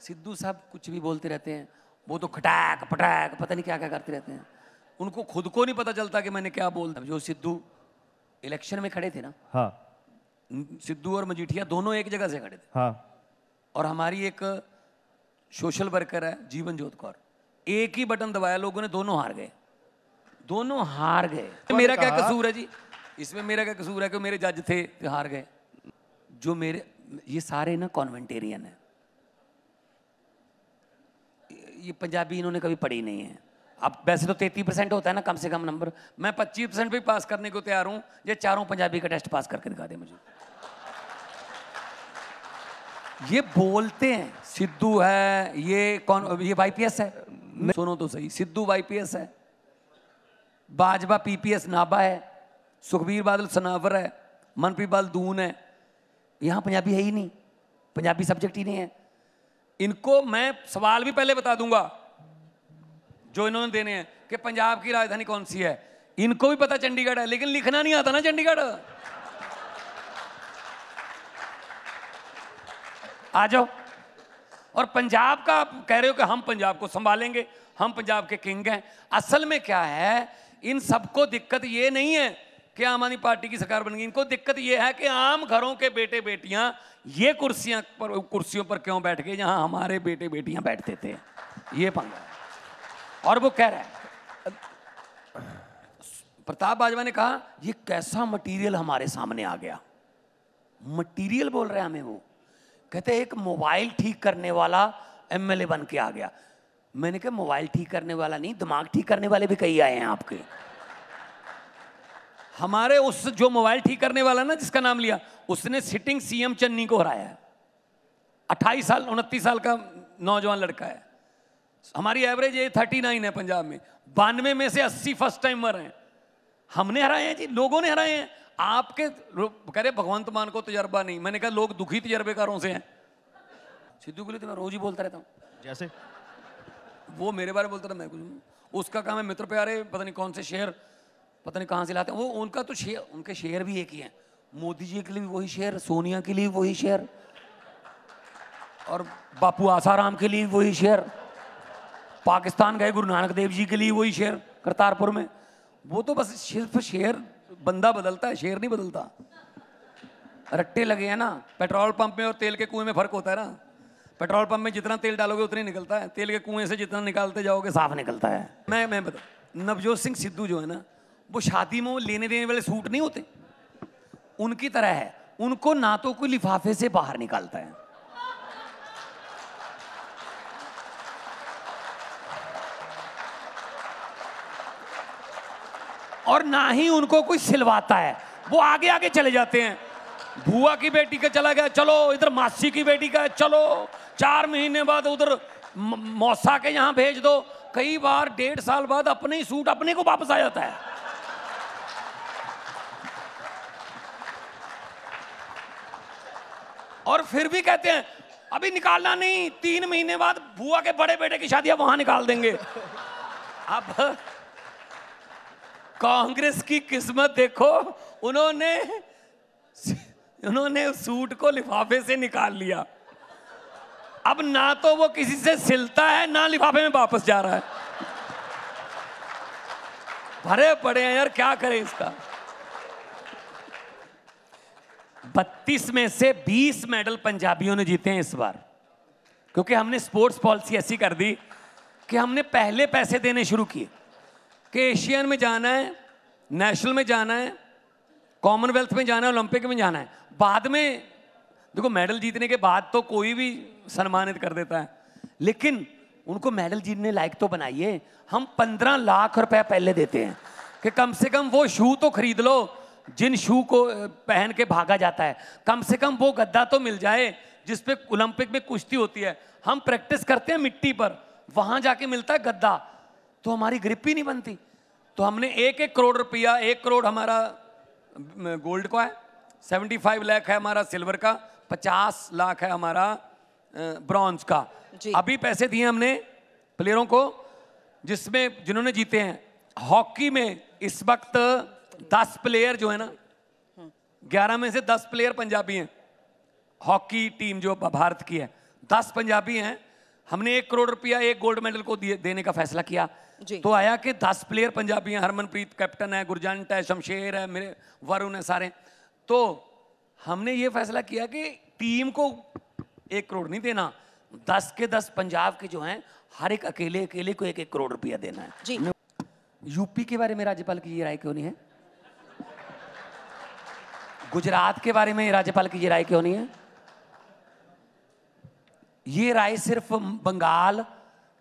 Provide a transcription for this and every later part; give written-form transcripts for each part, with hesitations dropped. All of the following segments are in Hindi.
सिद्धू साहब कुछ भी बोलते रहते हैं, वो तो खटाक पटाक पता नहीं क्या क्या करते रहते हैं। उनको खुद को नहीं पता चलता कि मैंने क्या बोल। जो सिद्धू इलेक्शन में खड़े थे ना, हाँ, सिद्धू और मजीठिया दोनों एक जगह से खड़े थे। हाँ, और हमारी एक सोशल वर्कर है जीवन जोत कौर, एक ही बटन दबाया, लोगों ने दोनों हार गए, दोनों हार गए। मेरा क्या कसूर है जी इसमें? मेरा क्या कसूर है कि मेरे जज थे तो हार गए? जो मेरे ये सारे ना कॉन्वेंटेरियन है, ये पंजाबी इन्होंने कभी पढ़ी नहीं है। अब वैसे तो 33% होता है ना कम से कम नंबर, मैं 25% भी पास करने को तैयार हूं। ये चारों पंजाबी का टेस्ट पास करके दिखा दे मुझे। ये बोलते हैं सिद्धू है, ये कौन, ये वाईपीएस है। सुनो तो सही, सिद्धू वाईपीएस है, बाजवा पीपीएस नाभा है, सुखबीर बादल सनावर है, मनप्रीत बादल दून है। यहां पंजाबी है ही नहीं, पंजाबी सब्जेक्ट ही नहीं है। इनको मैं सवाल भी पहले बता दूंगा जो इन्होंने देने हैं कि पंजाब की राजधानी कौन सी है। इनको भी पता चंडीगढ़ है, लेकिन लिखना नहीं आता ना चंडीगढ़। आ जाओ। और पंजाब का आप कह रहे हो कि हम पंजाब को संभालेंगे, हम पंजाब के किंग हैं। असल में क्या है, इन सबको दिक्कत ये नहीं है कि आम आदमी पार्टी की सरकार बन गई। इनको दिक्कत ये है कि आम घरों के बेटे बेटियां ये कुर्सियों पर क्यों बैठ गए जहां हमारे बेटे बेटियां बैठते थे। ये पंगा है। और वो कह रहा है, प्रताप बाजवा ने कहा ये कैसा मटेरियल हमारे सामने आ गया। मटेरियल बोल रहे हैं हमें वो। कहते एक मोबाइल ठीक करने वाला एमएलए बन के आ गया। मैंने कहा मोबाइल ठीक करने वाला नहीं, दिमाग ठीक करने वाले भी कई आए हैं आपके। हमारे उस जो मोबाइल ठीक करने वाला ना जिसका नाम लिया, उसने सिटिंग सीएम चन्नी को हराया है। 28 साल 29 साल का नौजवान लड़का है। हमारी एवरेज एज 39 है पंजाब में। 92 में से 80 फर्स्ट टाइमर हैं। हमने हराए हैं जी, लोगों ने हराए हैं। आपके कह रहे भगवंत मान को तजर्बा नहीं। मैंने कहा लोग दुखी तजर्बेकारों से हैं। सिद्धू के लिए तो मैं रोज ही बोलता रहता हूँ। जैसे वो मेरे बारे में बोलता था, मैं कुछ, उसका काम है मित्र प्यारे पता नहीं कौन से शेर पता नहीं कहाँ से लाते हैं वो। उनका तो शेर, उनके शेर भी एक ही हैं। मोदी जी के लिए भी वही शेर, सोनिया के लिए वही शेर, और बापू आसाराम के लिए वही शेर, पाकिस्तान गए गुरु नानक देव जी के लिए वही शेर करतारपुर में। वो तो बस सिर्फ शेर, बंदा बदलता है, शेर नहीं बदलता। रट्टे लगे हैं ना। पेट्रोल पंप में और तेल के कुएं में फर्क होता है ना। पेट्रोल पंप में जितना तेल डालोगे उतना ही निकलता है, तेल के कुएं से जितना निकालते जाओगे साफ निकलता है। मैं बता, नवजोत सिंह सिद्धू जो है ना, वो शादी में वो लेने देने वाले सूट नहीं होते, उनकी तरह है। उनको ना तो कोई लिफाफे से बाहर निकालता है, और ना ही उनको कोई सिलवाता है। वो आगे आगे चले जाते हैं। बुआ की बेटी का चला गया, चलो इधर मासी की बेटी का है, चलो 4 महीने बाद उधर मौसा के यहां भेज दो। कई बार 1.5 साल बाद अपने ही सूट अपने को वापस आ जाता है। और फिर भी कहते हैं अभी निकालना नहीं, 3 महीने बाद बुआ के बड़े बेटे की शादी वहां निकाल देंगे। अब कांग्रेस की किस्मत देखो, उन्होंने सूट को लिफाफे से निकाल लिया। अब ना तो वो किसी से सिलता है, ना लिफाफे में वापस जा रहा है। भरे पड़े हैं यार, क्या करें इसका। 32 में से 20 मेडल पंजाबियों ने जीते हैं इस बार, क्योंकि हमने स्पोर्ट्स पॉलिसी ऐसी कर दी कि हमने पहले पैसे देने शुरू किए कि एशियन में जाना है, नेशनल में जाना है, कॉमनवेल्थ में जाना है, ओलंपिक में जाना है। बाद में देखो मेडल जीतने के बाद तो कोई भी सम्मानित कर देता है, लेकिन उनको मेडल जीतने लायक तो बनाइए। हम 15 लाख रुपए पहले देते हैं कि कम से कम वो शू तो खरीद लो जिन शू को पहन के भागा जाता है। कम से कम वो गद्दा तो मिल जाए जिस पे ओलंपिक में कुश्ती होती है। हम प्रैक्टिस करते हैं मिट्टी पर, वहां जाके मिलता है गद्दा, तो हमारी ग्रिप ही नहीं बनती। तो हमने 1-1 करोड़ रुपया, 1 करोड़ हमारा गोल्ड का है, 75 लाख है हमारा सिल्वर का, 50 लाख है हमारा ब्रॉन्ज का। अभी पैसे दिए हमने प्लेयरों को जिसमें जिन्होंने जीते हैं। हॉकी में इस वक्त 10 प्लेयर जो है ना, 11 में से 10 प्लेयर पंजाबी हैं। हॉकी टीम जो भारत की है 10 पंजाबी हैं, हमने 1 करोड़ रुपया एक गोल्ड मेडल को देने का फैसला किया। तो आया कि 10 प्लेयर पंजाबी हैं, हरमनप्रीत कैप्टन है, गुरजंट है, शमशेर है, मेरे वरुण है सारे। तो हमने ये फैसला किया कि टीम को 1 करोड़ नहीं देना, 10 के 10 पंजाब के जो हैं हर एक अकेले को 1-1 करोड़ रुपया देना है जी। यूपी के बारे में राज्यपाल की ये राय क्यों नहीं है? गुजरात के बारे में राज्यपाल की ये राय क्यों नहीं है? ये राय सिर्फ बंगाल,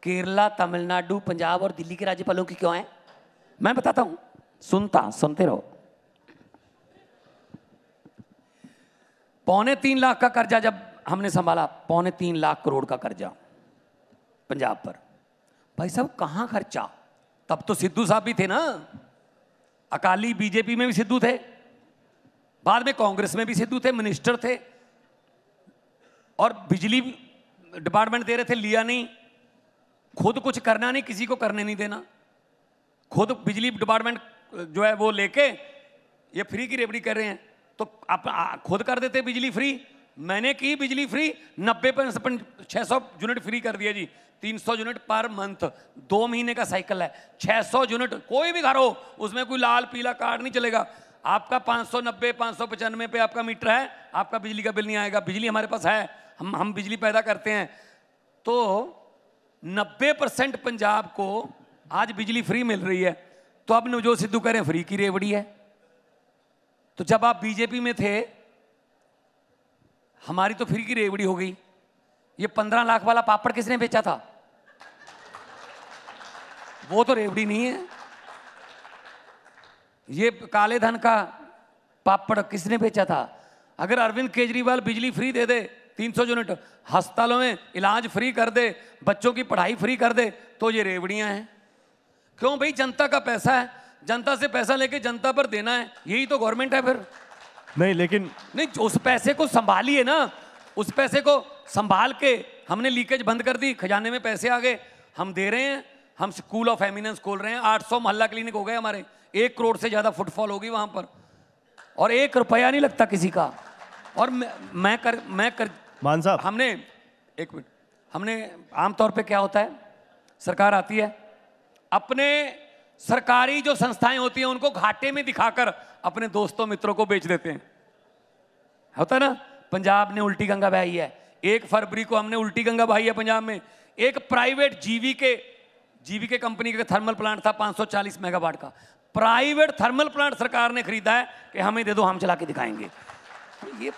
केरला, तमिलनाडु, पंजाब और दिल्ली के राज्यपालों की क्यों है? मैं बताता हूं, सुनते रहो। 3.25 लाख का कर्जा जब हमने संभाला, 3.25 लाख करोड़ का कर्जा पंजाब पर। भाई साहब कहां खर्चा? तब तो सिद्धू साहब भी थे ना, अकाली बीजेपी में भी सिद्धू थे, बाद में कांग्रेस में भी सिद्धू थे, मिनिस्टर थे, और बिजली डिपार्टमेंट दे रहे थे, लिया नहीं। खुद कुछ करना नहीं, किसी को करने नहीं देना, खुद बिजली डिपार्टमेंट जो है वो लेके ये फ्री की रेवड़ी कर रहे हैं। तो आप खुद कर देते बिजली फ्री, मैंने की बिजली फ्री, 90% 600 यूनिट फ्री कर दिया जी, 300 यूनिट पर मंथ, 2 महीने का साइकिल है, 600 यूनिट। कोई भी घर हो उसमें कोई लाल पीला कार्ड नहीं चलेगा, आपका 590 595 पे आपका मीटर है, आपका बिजली का बिल नहीं आएगा। बिजली हमारे पास है, हम बिजली पैदा करते हैं। तो 90% पंजाब को आज बिजली फ्री मिल रही है। तो अब नवजोत सिद्धू कह रहे हैं फ्री की रेवड़ी है। तो जब आप बीजेपी में थे, हमारी तो फ्री की रेवड़ी हो गई। ये 15 लाख वाला पापड़ किसने बेचा था? वो तो रेवड़ी नहीं है। ये काले धन का पापड़ किसने बेचा था? अगर अरविंद केजरीवाल बिजली फ्री दे दे, 300 यूनिट, अस्पतालों में इलाज फ्री कर दे, बच्चों की पढ़ाई फ्री कर दे, तो ये रेवड़ियां हैं। क्यों भाई? जनता का पैसा है, जनता से पैसा लेके जनता पर देना है, यही तो गवर्नमेंट है फिर। नहीं लेकिन नहीं, उस पैसे को संभालिए ना, उस पैसे को संभाल के हमने लीकेज बंद कर दी, खजाने में पैसे आ गए, हम दे रहे हैं। हम स्कूल ऑफ एमिनेंस खोल रहे हैं, 800 मोहल्ला क्लिनिक हो गए हमारे, 1 करोड़ से ज्यादा फुटफॉल होगी वहां पर, और 1 रुपया नहीं लगता किसी का। और मैं कर मान साहब, हमने 1 मिनट, हमने आमतौर पे क्या होता है, सरकार आती है, अपने सरकारी जो संस्थाएं होती हैं उनको घाटे में दिखाकर अपने दोस्तों मित्रों को बेच देते हैं, होता है ना। पंजाब ने उल्टी गंगा बहाई है, 1 फरवरी को हमने उल्टी गंगा बहाई है पंजाब में। एक प्राइवेट जीवीके कंपनी का थर्मल प्लांट था 540 मेगावाट का, प्राइवेट थर्मल प्लांट सरकार ने खरीदा है कि हमें दे दो, हम चला के दिखाएंगे। तो ये